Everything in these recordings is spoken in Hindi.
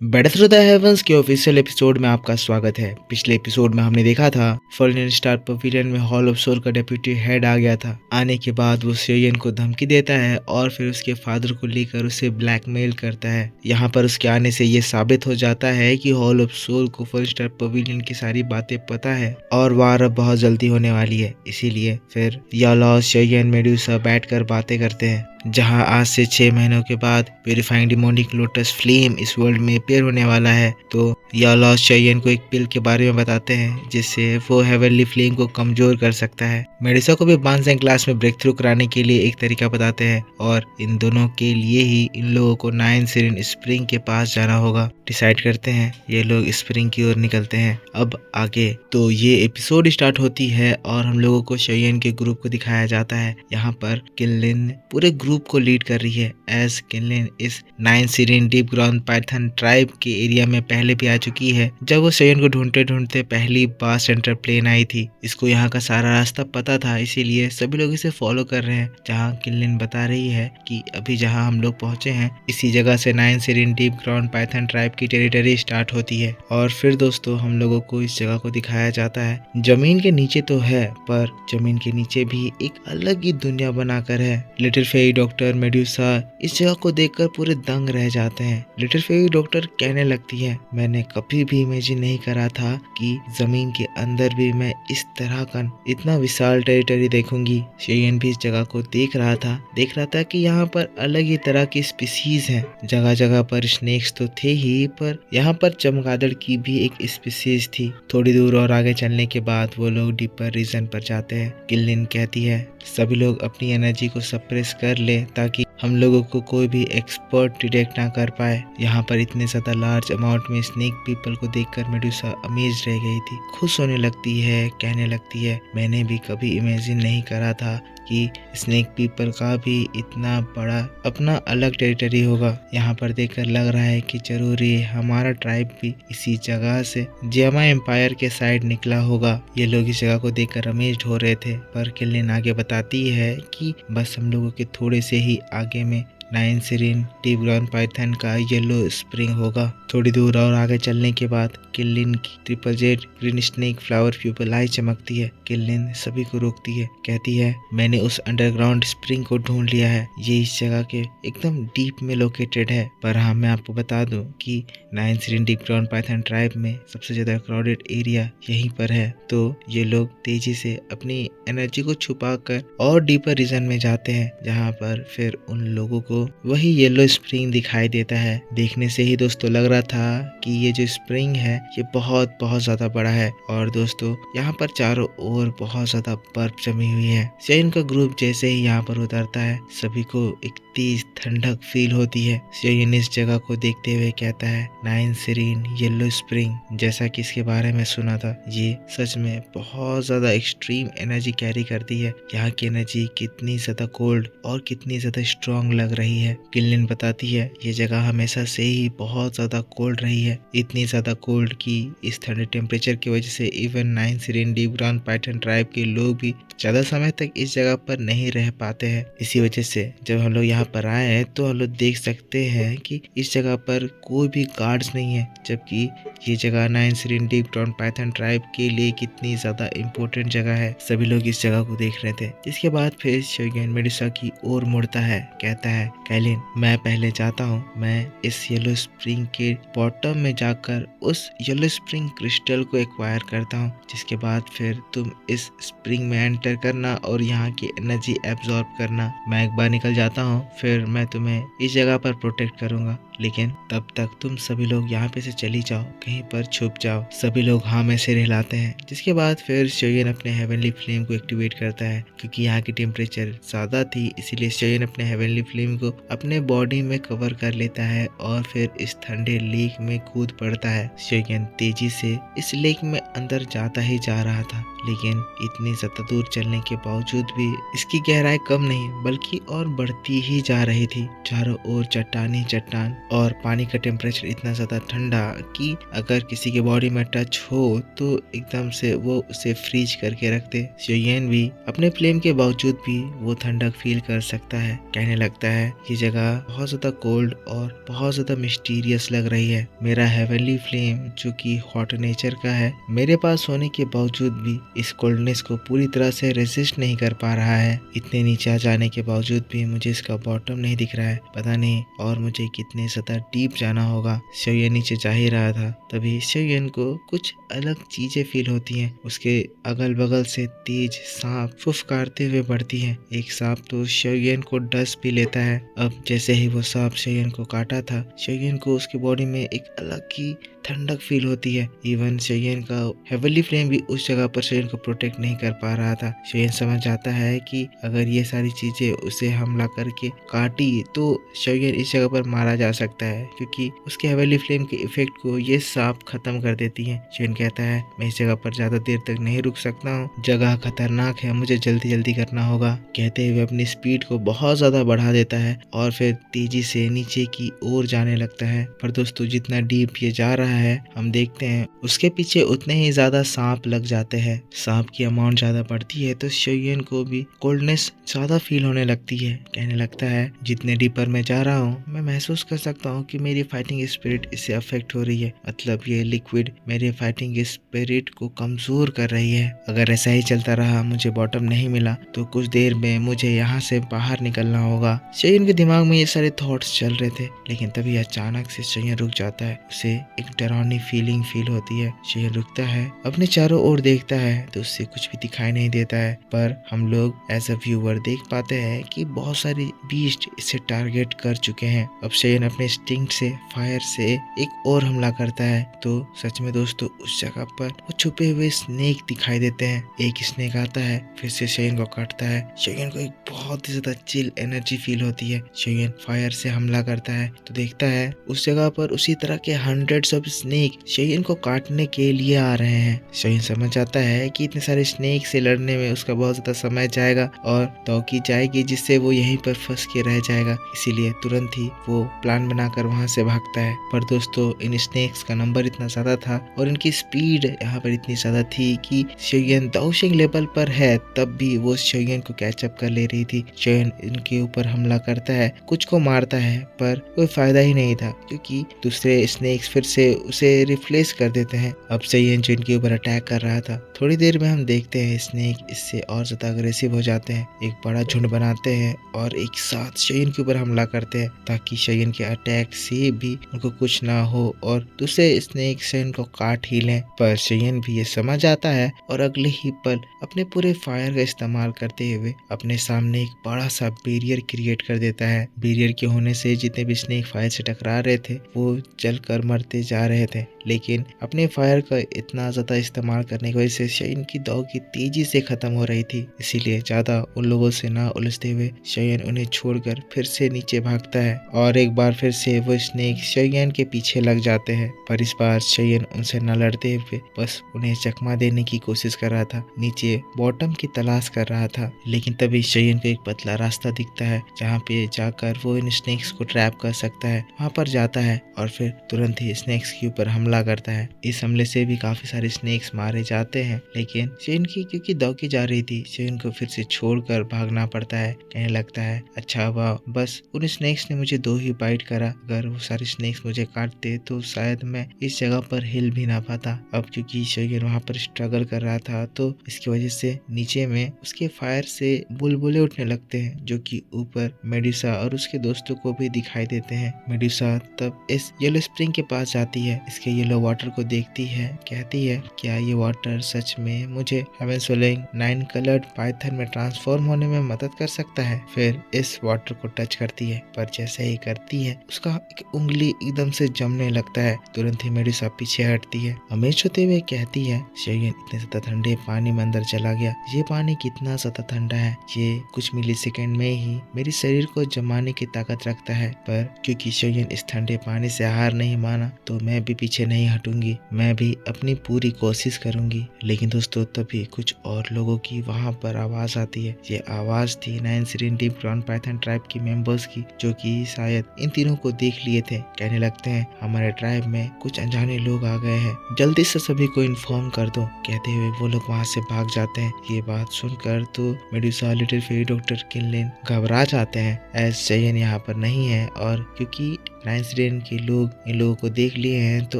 बैटल थ्रू द हेवंस के ऑफिशियल एपिसोड में आपका स्वागत है। पिछले एपिसोड में हमने देखा था फॉल्कन स्टार पवेलियन में हॉल ऑफ सोल का डेप्यूटी हेड आ गया था। आने के बाद वो शेयन को धमकी देता है और फिर उसके फादर को लेकर उसे ब्लैकमेल करता है। यहाँ पर उसके आने से ये साबित हो जाता है कि हॉल ऑफ सोल को फॉल्कन स्टार पवेलियन की सारी बातें पता है और वार अब बहुत जल्दी होने वाली है। इसीलिए फिर यालॉस, शेयन, मेडुसा बैठकर बातें करते हैं, जहां आज से 6 महीनों के बाद प्यूरिफाइंग डिमोनिक लोटस फ्लेम इस वर्ल्ड में अपेयर होने वाला है। तो यालॉस शेयन को एक पिल के बारे में बताते हैं जिससे वो हेवनली फ्लेम को कमजोर कर सकता है। मेडिसा को भी बांसेंग क्लास में ब्रेक थ्रू कराने के लिए एक तरीका बताते हैं और इन दोनों के लिए ही इन लोगों को 9 सिरिन स्प्रिंग के पास जाना होगा। डिसाइड करते हैं ये लोग स्प्रिंग की ओर निकलते हैं। अब आगे तो ये एपिसोड स्टार्ट होती है और हम लोगों को शेयन के ग्रुप को दिखाया जाता है। यहाँ पर किनलिन पूरे ग्रुप को लीड कर रही है एज किनलिन इस 9 Sirin deep ground Python tribe के एरिया में पहले भी आ चुकी है। जब वो शेयन को ढूंढते ढूंढते पहली बार सेंटर प्लेन आई थी, इसको यहाँ का सारा रास्ता पता था, इसीलिए सभी लोग इसे फॉलो कर रहे हैं। जहाँ किनलिन बता रही है कि अभी जहाँ हम लोग पहुंचे हैं इसी जगह से 9 Sirin deep ground Python tribe की टेरिटरी स्टार्ट होती है। और फिर दोस्तों हम लोगों को इस जगह को दिखाया जाता है। जमीन के नीचे तो है पर जमीन के नीचे भी एक अलग ही दुनिया बनाकर है। लिटिल फेई डॉक्टर मेडुसा इस जगह को देखकर पूरे दंग रह जाते हैं। लिटिल फेई डॉक्टर कहने लगती है, मैंने कभी भी इमेजिन नहीं करा था कि जमीन के अंदर भी मैं इस तरह का इतना विशाल टेरिटरी देखूंगी। शेयन भी इस जगह को देख रहा था कि यहाँ पर अलग ही तरह की स्पीसीज हैं। जगह जगह पर स्नेक्स तो थे ही, पर यहाँ पर चमगादड़ की भी एक स्पीसीज थी। थोड़ी दूर और आगे चलने के बाद वो लोग डीपर रीजन पर जाते हैं। किनलिन कहती है सभी लोग अपनी एनर्जी को सप्रेस कर ले ताकि हम लोगों को कोई भी एक्सपर्ट डिटेक्ट ना कर पाए। यहाँ पर इतने ज्यादा लार्ज अमाउंट में स्नेक पीपल को देखकर मेडुसा अमेज रह गई थी। खुश होने लगती है, कहने लगती है मैंने भी कभी इमेजिन नहीं करा था कि स्नेक पीपल का भी इतना बड़ा अपना अलग टेरिटरी होगा। यहाँ पर देखकर लग रहा है कि जरूरी हमारा ट्राइब भी इसी जगह से जियामा एम्पायर के साइड निकला होगा। ये लोग इस जगह को देखकर अमेज्ड हो रहे थे, पर किनलिन आगे बताती है कि बस हम लोगों के थोड़े से ही आगे में 9 सिरिन डीप ग्राउंड पाइथन का येलो स्प्रिंग होगा। थोड़ी दूर और आगे चलने के बाद किनलिन की triple jade green snake flower pupil eye चमकती है। किनलिन सभी को रोकती है, कहती है मैंने उस अंडरग्राउंड स्प्रिंग को ढूंढ लिया है। ये इस जगह के एकदम डीप में लोकेटेड है। पर हाँ, मैं आपको बता दूं कि 9 Sirin deep ground Python tribe में सबसे ज्यादा क्राउडेड एरिया यहीं पर है। तो ये लोग तेजी से अपनी एनर्जी को छुपा कर और डीपर रीजन में जाते हैं, जहाँ पर फिर उन लोगों को वही येलो स्प्रिंग दिखाई देता है। देखने से ही दोस्तों लग रहा था कि ये जो स्प्रिंग है ये बहुत ज्यादा बड़ा है। और दोस्तों यहाँ पर चारों ओर बहुत ज्यादा बर्फ जमी हुई है। शेयन का ग्रुप जैसे ही यहाँ पर उतरता है सभी को एक तेज ठंडक फील होती है। शेयन इस जगह को देखते हुए कहता है 9 सिरिन येलो स्प्रिंग, जैसा कि इसके बारे में सुना था, ये सच में बहुत ज्यादा एक्सट्रीम एनर्जी कैरी करती है। यहाँ की एनर्जी कितनी ज्यादा कोल्ड और कितनी ज्यादा स्ट्रॉन्ग लग रही है। किनलिन बताती है ये जगह हमेशा से ही बहुत ज्यादा कोल्ड रही है, इतनी ज्यादा कोल्ड कि इस ठंडे टेम्परेचर की वजह से even 9 Sirin deep ground Python tribe के लोग भी ज्यादा समय तक इस जगह पर नहीं रह पाते हैं। इसी वजह से जब हम लोग यहाँ पर आए हैं तो हम लोग देख सकते हैं कि इस जगह पर कोई भी गार्ड्स नहीं है, जबकि ये जगह 9 Sirin deep ground Python tribe के लिए कितनी ज्यादा इम्पोर्टेंट जगह है। सभी लोग इस जगह को देख रहे थे। इसके बाद फिर शेयन मेडुसा की ओर मुड़ता है, कहता है कैलिन मैं पहले जाता हूँ, मैं इस येलो स्प्रिंग के बॉटम में जाकर उस येलो स्प्रिंग क्रिस्टल को एक्वायर करता हूँ, जिसके बाद फिर तुम इस स्प्रिंग में एंटर करना और यहाँ की एनर्जी एब्जॉर्ब करना। मैं एक बार निकल जाता हूँ, फिर मैं तुम्हें इस जगह पर प्रोटेक्ट करूंगा, लेकिन तब तक तुम सभी लोग यहाँ पे से चली जाओ, कहीं पर छुप जाओ। सभी लोग हाँ में सिर हिलाते हैं। जिसके बाद फिर शेयन अपने हेवनली फ्लेम को एक्टिवेट करता है। क्योंकि यहाँ की टेम्परेचर ज्यादा थी इसीलिए शेयन अपने हेवनली फ्लेम को अपने बॉडी में कवर कर लेता है और फिर इस ठंडे लेक में कूद पड़ता है। शेयन तेजी से इस लेक में अंदर जाता ही जा रहा था, लेकिन इतनी ज्यादा दूर चलने के बावजूद भी इसकी गहराई कम नहीं बल्कि और बढ़ती ही जा रही थी। चारों ओर चट्टान ही चट्टान और पानी का टेम्परेचर इतना ज़्यादा ठंडा कि अगर किसी के बॉडी में टच हो तो एकदम से वो उसे फ्रीज करके रख दे। शेयन भी अपने फ्लेम के बावजूद भी वो ठंडक फील कर सकता है। कहने लगता है ये जगह बहुत ज़्यादा कोल्ड और बहुत ज़्यादा मिस्टीरियस लग रही है। मेरा हेवनली फ्लेम जो कि हॉट नेचर का है मेरे पास होने के बावजूद भी इस कोल्डनेस को पूरी तरह से रेजिस्ट नहीं कर पा रहा है। इतने नीचे आ जाने के बावजूद भी मुझे इसका बॉटम नहीं दिख रहा है। पता नहीं और मुझे कितने ज़्यादा डीप जाना होगा। शेयन नीचे जा ही रहा था तभी शेयन को कुछ अलग चीजें फील होती हैं। उसके अगल बगल से तेज सांप फुफकारते हुए बढ़ती हैं। एक सांप तो शेयन को डस भी लेता है। अब जैसे ही वो सांप शेयन को काटा था शेयन को उसकी बॉडी में एक अलग ही ठंडक फील होती है। इवन शेयन का हेवनली फ्लेम भी उस जगह पर शेयन को प्रोटेक्ट नहीं कर पा रहा था। शेयन समझ जाता है कि अगर ये सारी चीजें उसे हमला करके काटी तो शेयन इस जगह पर मारा जा सकता है, क्योंकि उसके हेवनली फ्लेम के इफेक्ट को ये सांप खत्म कर देती है। शेयन कहता है मैं इस जगह पर ज्यादा देर तक नहीं रुक सकता हूँ, जगह खतरनाक है, मुझे जल्दी जल्दी करना होगा। कहते हुए अपनी स्पीड को बहुत ज्यादा बढ़ा देता है और फिर तेजी से नीचे की ओर जाने लगता है। पर दोस्तों जितना डीप ये जा रहा है हम देखते हैं उसके पीछे उतने ही ज्यादा सांप लग जाते हैं। सांप की अमाउंट ज्यादा बढ़ती है तो शेयन को भी कोल्डनेस ज्यादा फील होने लगती है। कहने लगता है जितने डीपर मैं जा रहा हूँ मैं महसूस कर सकता हूँ कि मेरी फाइटिंग स्पिरिट इससे अफेक्ट हो रही है। मतलब ये लिक्विड मेरे फाइटिंग स्पिरिट को कमजोर कर रही है। अगर ऐसा ही चलता रहा मुझे बॉटम नहीं मिला तो कुछ देर में मुझे यहाँ से बाहर निकलना होगा। शेयन के दिमाग में ये सारे थॉट्स चल रहे थे, लेकिन तभी अचानक से शेयन रुक जाता है। उसे एक डरावनी फीलिंग फील होती है। शेयन रुकता है, अपने चारों ओर देखता है तो उससे कुछ भी दिखाई नहीं देता है। पर हम लोग एज अ व्यूअर देख पाते हैं कि बहुत सारे बीस्ट इसे टारगेट कर चुके हैं। अब शेयन अपने स्टिंग से फायर से एक और हमला करता है तो सच में दोस्तों उस जगह पर वो छुपे हुए स्नेक दिखाई देते हैं। एक स्नेक आता है फिर से शेयन को काटता है। शेयन को एक बहुत ही ज्यादा चिल एनर्जी फील होती है। शेयन फायर से हमला करता है तो देखता है उस जगह पर उसी तरह के हंड्रेड्स ऑफ स्नेक शेयन को काटने के लिए आ रहे हैं। शेयन समझ जाता है कि इतने सारे स्नेक से लड़ने में उसका बहुत ज्यादा समय जाएगा और दौकी जाएगी, जिससे वो यहीं पर फंस के रह जाएगा। इसीलिए तुरंत ही वो प्लान बनाकर वहां से भागता है। पर दोस्तों इन स्नेक्स का नंबर इतना ज्यादा था और इनकी स्पीड यहाँ पर इतनी ज्यादा थी कि शेयन दाओशिंग लेवल पर है तब भी वो शेयन को कैचअप कर ले रही थी। शेयन इनके ऊपर हमला करता है, कुछ को मारता है पर कोई फायदा ही नहीं था, क्योंकि दूसरे स्नेक्स फिर से उसे रिप्लेस कर देते हैं। अब शेयन जो इनके ऊपर अटैक कर रहा था थोड़ी देर में हम देखते हैं स्नेक इससे और ज्यादा अग्रेसिव हो जाते हैं, एक बड़ा झुंड बनाते हैं और एक साथ शेयन के ऊपर हमला करते हैं ताकि शेयन के अटैक से भी उनको कुछ ना हो और दूसरे स्नेक शेयन को काट ही लें। पर शेयन भी ये समझ आता है और अगले ही पल अपने पूरे फायर का इस्तेमाल करते हुए अपने सामने एक बड़ा सा बैरियर क्रिएट कर देता है। बैरियर के होने से जितने भी स्नेक फायर से टकरा रहे थे वो जलकर मरते जा रहे थे, लेकिन अपने फायर का इतना ज्यादा इस्तेमाल करने की वजह से शेयन की दौड़ की तेजी से खत्म हो रही थी। इसीलिए ज्यादा उन लोगों से ना उलझते हुए शेयन उन्हें छोड़कर फिर से नीचे भागता है और एक बार फिर से वो स्नेक शेयन के पीछे लग जाते हैं। पर इस बार शेयन उनसे न लड़ते हुए बस उन्हें चकमा देने की कोशिश कर रहा था, नीचे बॉटम की तलाश कर रहा था। लेकिन तभी शेयन को एक पतला रास्ता दिखता है जहाँ पे जाकर वो इन स्नेक्स को ट्रैप कर सकता है। वहाँ पर जाता है और फिर तुरंत ही स्नेक्स के ऊपर हमला करता है। इस हमले से भी काफी सारे स्नेक्स मारे जाते हैं, लेकिन शेयन की क्योंकि दौकी जा रही थी शेयन को फिर से छोड़कर भागना पड़ता है। कहने लगता है अच्छा हुआ बस उन स्नेक्स ने मुझे 2 ही बाइट करा, अगर वो सारे स्नेक्स मुझे काटते तो शायद मैं इस जगह पर हिल भी ना पाता। अब क्योंकि शेयन वहाँ पर स्ट्रगल कर रहा था तो इसकी वजह से नीचे में उसके फायर से बुलबुले उठने लगते हैं जो कि ऊपर मेडुसा और उसके दोस्तों को भी दिखाई देते हैं। मेडुसा तब इस येलो स्प्रिंग के पास जाती है, इसके येलो वाटर को देखती है, कहती है क्या ये वाटर सच में मुझे हेवन सोलिंग 9 कलर्ड पाइथन में ट्रांसफॉर्म होने में मदद कर सकता है। फिर इस वाटर को टच करती है, पर जैसे ही करती है उसका एक उंगली एकदम से जमने लगता है। तुरंत ही मेडुसा पीछे हटती है, अमेज होते हुए कहती है शेयन इतने ज्यादा ठंडे पानी में अंदर चला गया, ये पानी कितना ज्यादा ठंडा है, ये कुछ मिली सेकेंड में ही मेरे शरीर को जमाने की ताकत रखता है। पर क्योंकि शेयन इस ठंडे पानी से हार नहीं माना तो मैं भी पीछे नहीं हटूंगी, मैं भी अपनी पूरी कोशिश करूंगी। लेकिन दोस्तों तभी कुछ और लोगों की वहां पर आवाज आती है। ये आवाज थी 9 सिरेंटी ब्राउन पाइथन ट्राइब की मेंबर्स की, जो कि शायद इन तीनों को देख लिए थे। कहने लगते हैं हमारे ट्राइब में कुछ अनजाने लोग आ गए हैं, जल्दी से सभी को इन्फॉर्म कर दो। कहते हुए वो लोग वहाँ से भाग जाते हैं। ये बात सुनकर तो मेडुसा, लिटिल फेरी डॉक्टर, किनलिन घबरा जाते हैं एज शेयन यहाँ पर नहीं है, और क्योंकि लायंस डेन के लोग इन लोगों को देख लिए हैं तो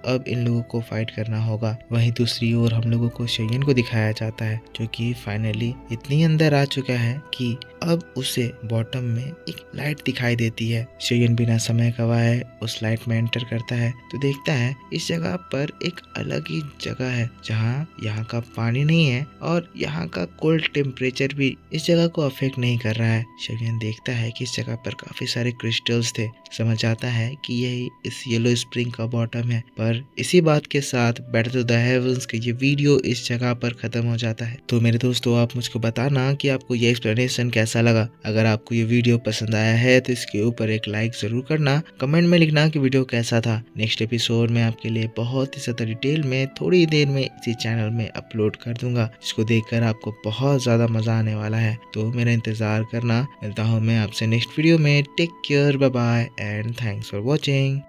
अब इन लोगों को फाइट करना होगा। वहीं दूसरी ओर हम लोगों को शेयन को दिखाया जाता है जो कि फाइनली इतनी अंदर आ चुका है कि अब उसे बॉटम में एक लाइट दिखाई देती है। शेयन बिना समय गवाए उस लाइट में एंटर करता है तो देखता है इस जगह पर एक अलग ही जगह है जहाँ यहाँ का पानी नहीं है और यहाँ का कोल्ड टेम्परेचर भी इस जगह को अफेक्ट नहीं कर रहा है। शेयन देखता है कि इस जगह पर काफी सारे क्रिस्टल्स थे। समझ आता है कि यही इस येलो स्प्रिंग का बॉटम है। पर इसी बात के साथ बैटल टू द हेवंस के ये वीडियो इस जगह पर खत्म हो जाता है। तो मेरे दोस्तों, आप मुझको बताना कि आपको ये एक्सप्लेनेशन कैसा लगा। अगर आपको ये वीडियो पसंद आया है तो इसके ऊपर एक लाइक जरूर करना, कमेंट में लिखना कि वीडियो कैसा था। नेक्स्ट एपिसोड में आपके लिए बहुत ही ज्यादा डिटेल में थोड़ी देर में इसी चैनल में अपलोड कर दूंगा, जिसको देखकर आपको बहुत ज्यादा मजा आने वाला है। तो मेरा इंतजार करना। मिलता हूँ मैं आपसे नेक्स्ट वीडियो में। Take care, bye bye and thanks for watching.